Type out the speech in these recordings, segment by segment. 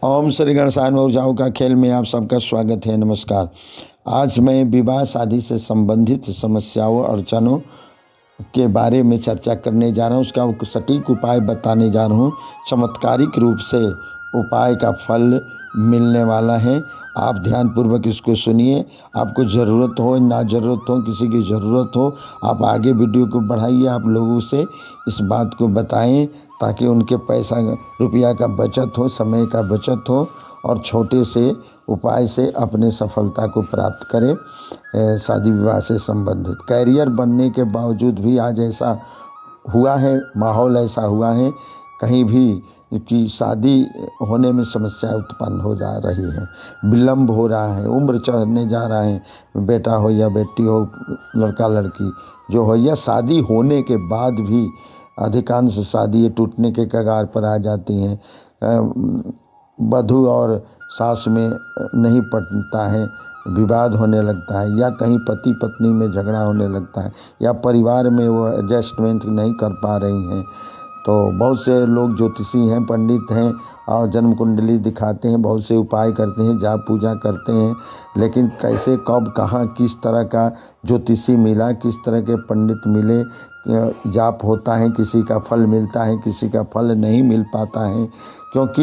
ओम श्री गणेशाय ऊर्जाओं का खेल में आप सबका स्वागत है। नमस्कार। आज मैं विवाह शादी से संबंधित समस्याओं अड़चनों के बारे में चर्चा करने जा रहा हूँ। उसका सटीक उपाय बताने जा रहा हूँ। चमत्कारिक रूप से उपाय का फल मिलने वाला है। आप ध्यानपूर्वक इसको सुनिए। आपको ज़रूरत हो ना ज़रूरत हो, किसी की ज़रूरत हो, आप आगे वीडियो को बढ़ाइए। आप लोगों से इस बात को बताएं ताकि उनके पैसा रुपया का बचत हो, समय का बचत हो और छोटे से उपाय से अपने सफलता को प्राप्त करें। शादी विवाह से संबंधित कैरियर बनने के बावजूद भी आज ऐसा हुआ है, माहौल ऐसा हुआ है कहीं भी कि शादी होने में समस्याएं उत्पन्न हो जा रही हैं, विलम्ब हो रहा है, उम्र चढ़ने जा रहा है, बेटा हो या बेटी हो, लड़का लड़की जो हो, या शादी होने के बाद भी अधिकांश शादी टूटने के कगार पर आ जाती हैं। वधू और सास में नहीं पटता है, विवाद होने लगता है, या कहीं पति पत्नी में झगड़ा होने लगता है, या परिवार में वो एडजस्टमेंट नहीं कर पा रही हैं। तो बहुत से लोग ज्योतिषी हैं, पंडित हैं और जन्म कुंडली दिखाते हैं, बहुत से उपाय करते हैं, जाप पूजा करते हैं, लेकिन कैसे कब कहाँ किस तरह का ज्योतिषी मिला, किस तरह के पंडित मिले, जाप होता है, किसी का फल मिलता है, किसी का फल नहीं मिल पाता है। क्योंकि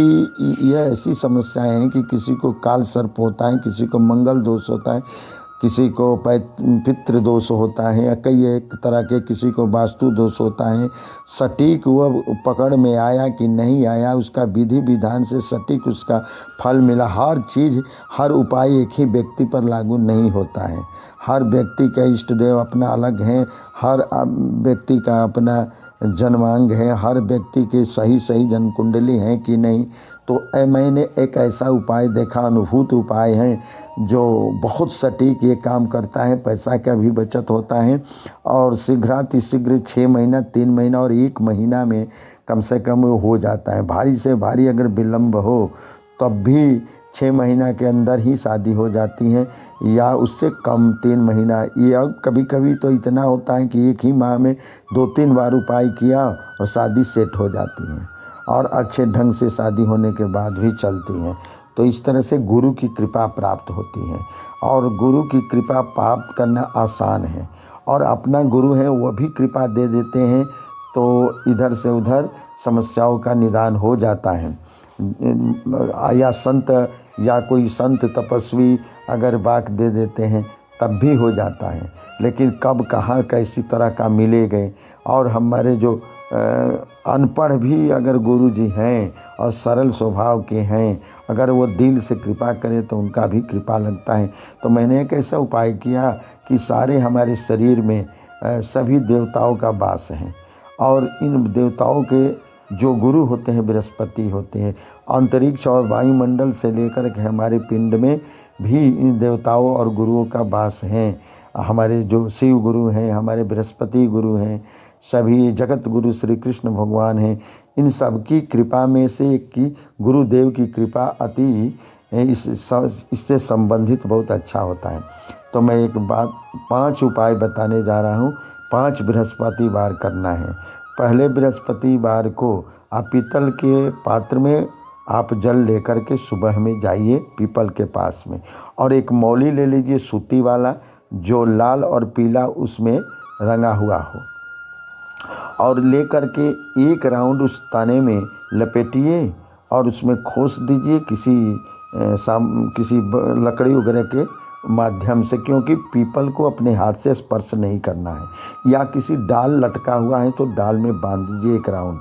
यह ऐसी समस्याएं हैं कि किसी को काल सर्प होता है, किसी को मंगल दोष होता है, किसी को पितृ दोष होता है, या कई एक तरह के, किसी को वास्तु दोष होता है। सटीक वह पकड़ में आया कि नहीं आया, उसका विधि विधान से सटीक उसका फल मिला। हर चीज़, हर उपाय एक ही व्यक्ति पर लागू नहीं होता है। हर व्यक्ति का इष्ट देव अपना अलग है, हर व्यक्ति का अपना जन्मांग है, हर व्यक्ति के सही जन्म कुंडली है कि नहीं। तो मैंने एक ऐसा उपाय देखा, अनुभूत उपाय है जो बहुत सटीक ये काम करता है, पैसा का भी बचत होता है और शीघ्र 6 महीना, 3 महीना और 1 महीना में कम से कम हो जाता है। भारी से भारी अगर विलम्ब हो तब भी 6 महीना के अंदर ही शादी हो जाती है, या उससे कम 3 महीना, या कभी कभी तो इतना होता है कि एक ही माह में 2-3 बार उपाय किया और शादी सेट हो जाती है और अच्छे ढंग से शादी होने के बाद भी चलती हैं। तो इस तरह से गुरु की कृपा प्राप्त होती है और गुरु की कृपा प्राप्त करना आसान है और अपना गुरु है वह भी कृपा दे देते हैं, तो इधर से उधर समस्याओं का निदान हो जाता है। या संत या कोई संत तपस्वी अगर वाक दे देते हैं तब भी हो जाता है, लेकिन कब कहाँ कैसी तरह का मिले गए। और हमारे जो अनपढ़ भी अगर गुरु जी हैं और सरल स्वभाव के हैं, अगर वो दिल से कृपा करें तो उनका भी कृपा लगता है। तो मैंने एक ऐसा उपाय किया कि सारे हमारे शरीर में सभी देवताओं का वास है और इन देवताओं के जो गुरु होते हैं बृहस्पति होते हैं। अंतरिक्ष और वायुमंडल से लेकर के हमारे पिंड में भी इन देवताओं और गुरुओं का वास है। हमारे जो शिव गुरु हैं, हमारे बृहस्पति गुरु हैं, सभी जगत गुरु श्री कृष्ण भगवान हैं। इन सब की कृपा में से एक की गुरुदेव की कृपा अति इससे संबंधित बहुत अच्छा होता है। तो मैं एक बात 5 उपाय बताने जा रहा हूँ। 5 बृहस्पतिवार करना है। पहले बृहस्पतिवार को आप पीतल के पात्र में आप जल लेकर के सुबह में जाइए पीपल के पास में, और एक मौली ले लीजिए सूती वाला जो लाल और पीला उसमें रंगा हुआ हो, और लेकर के एक राउंड उस ताने में लपेटिए और उसमें खोस दीजिए किसी लकड़ी वगैरह के माध्यम से, क्योंकि पीपल को अपने हाथ से स्पर्श नहीं करना है। या किसी डाल लटका हुआ है तो डाल में बांध दीजिए एक राउंड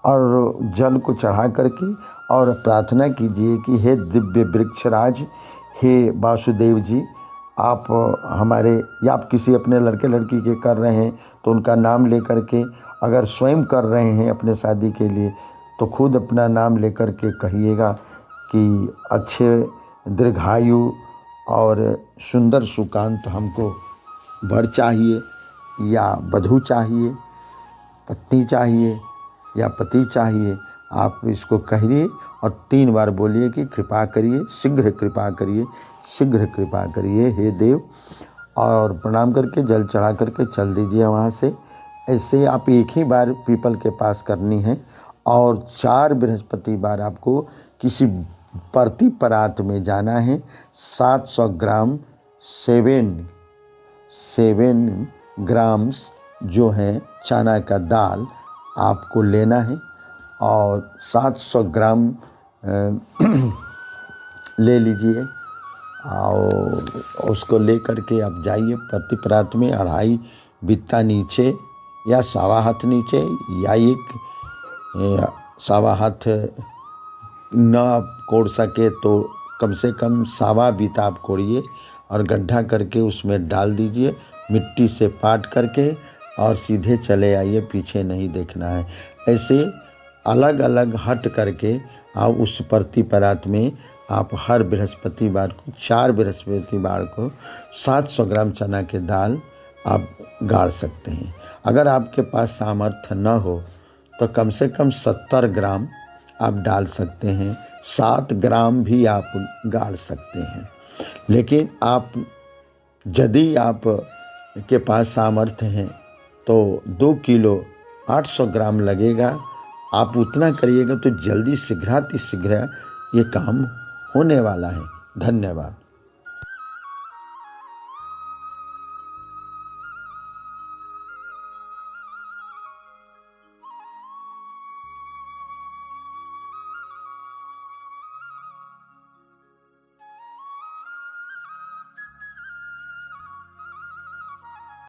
और जल को चढ़ा करके और प्रार्थना कीजिए कि हे दिव्य वृक्षराज, हे वासुदेव जी, आप हमारे, या आप किसी अपने लड़के लड़की के कर रहे हैं तो उनका नाम लेकर के, अगर स्वयं कर रहे हैं अपने शादी के लिए तो खुद अपना नाम लेकर के कहिएगा कि अच्छे दीर्घायु और सुंदर सुकांत हमको वर चाहिए, या वधू चाहिए, पत्नी चाहिए या पति चाहिए। आप इसको कहिए और 3 बार बोलिए कि कृपा करिए, शीघ्र कृपा करिए, शीघ्र कृपा करिए हे देव, और प्रणाम करके जल चढ़ा करके चल दीजिए वहाँ से। ऐसे आप एक ही बार पीपल के पास करनी है और 4 बृहस्पतिवार आपको किसी प्रति परात में जाना है 700 ग्राम 7 ग्राम्स जो है चना का दाल आपको लेना है और 700 ग्राम ले लीजिए और उसको ले करके आप जाइए प्रति परात में 2.5 बित्ता नीचे या सवा हाथ नीचे या सवा हाथ न आप कोड़ सके तो कम से कम सवा बित्ता आप कोड़िए और गड्ढा करके उसमें डाल दीजिए, मिट्टी से पाट करके और सीधे चले आइए, पीछे नहीं देखना है। ऐसे अलग अलग हट करके आप उस प्रति परात में आप हर बृहस्पतिवार को 4 बृहस्पतिवार को 700 ग्राम चना के दाल आप गाड़ सकते हैं। अगर आपके पास सामर्थ्य न हो तो कम से कम 70 ग्राम आप डाल सकते हैं, 7 ग्राम भी आप गाड़ सकते हैं। लेकिन आप यदि आप के पास सामर्थ्य है तो 2 किलो 800 ग्राम लगेगा। आप उतना करिएगा तो जल्दी शीघ्रातिशीघ्र ये काम होने वाला है। धन्यवाद।